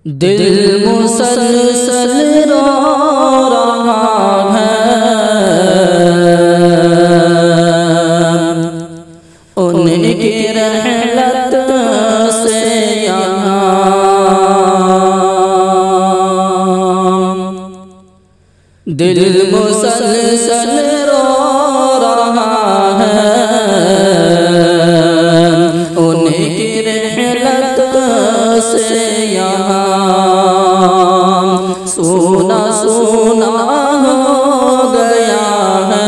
दिल मुसलसल रो रहा है उनकी रहमत से यहाँ। दिल मुसलसल रो रहा है उनकी रहमत से यहाँ। सोना सोना हो गया है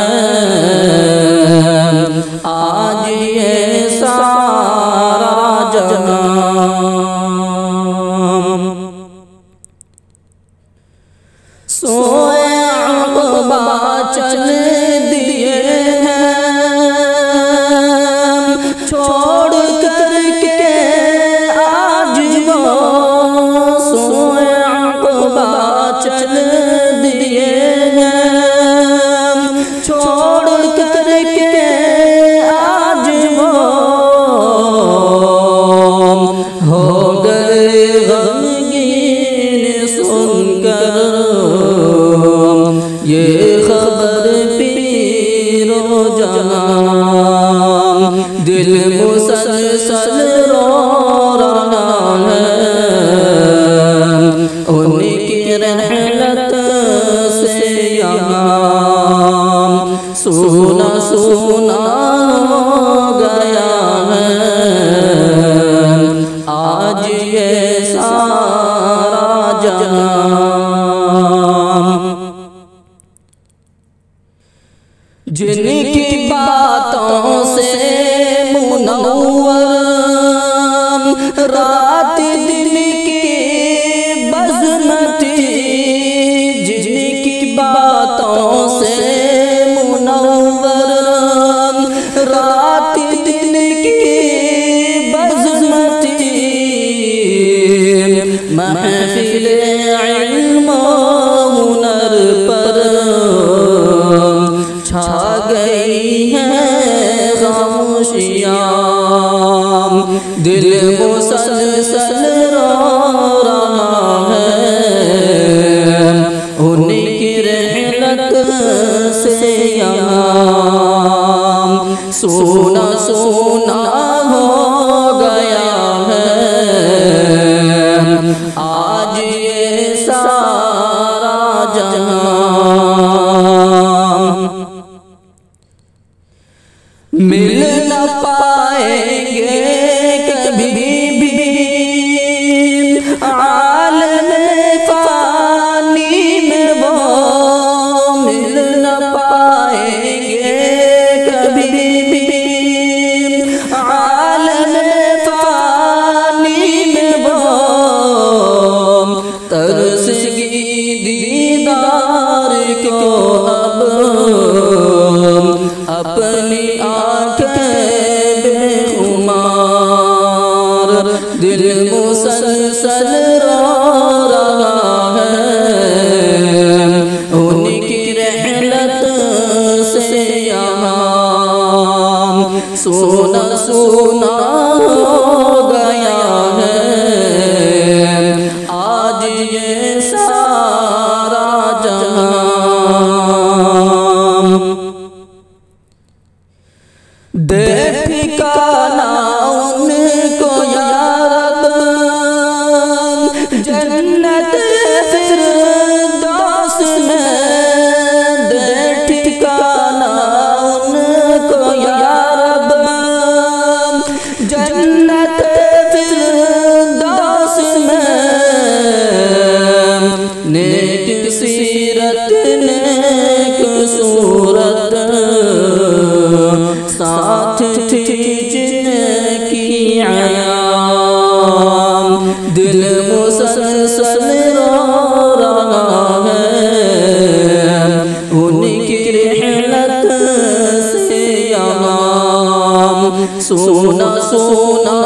आज ये सारा जहां। सोए अक़बा चल दिए हैं छोड़ कर के आज वो। सोए अक़बा चल दिए हैं छोड़ कर के आज वो। हो गए गमगीन सुनकर ये खबर पीरो जहां। दिल मुसलसल रो रहा है उनकी रहमत से यहाँ। सोना सोना हो गया है आज ये सारा जहां। जिनकी बातों से मुनव्वर रात दिन की बज़्म थी। जिनकी बातों से मुनव्वर रात दिन की बज़्म थी। महफ़िल इल्म हुनर पर छा गई है खामोशियाँ। दिल मुसलसल रो रहा है उनकी रहमत से यहाँ। सोना सोना हो गया है आज ये सारा जहां। मिल न पाएंगे कभी भी आलम फ़ानी में वो। मिल न पाएंगे कभी भी आलम फ़ानी में वो। तरसेगी दीदार को अब अपनी आँखें बेखुमार। दिल मुसलसल रो रहा है उनकी रहमत से यहाँ। सोना सोना हो गया है आज ये सारा जहां। दे ठिकाना उनको या रब जन्नत फिरदौस में। दे ठिकाना उनको या रब जन्नत फिरदौस में। नेक सीरत नेक सूरत साथ थी जिनकी आयाम। दिल मुसलसल रो रहा है उनकी रहमत से यहाँ। सोना सोना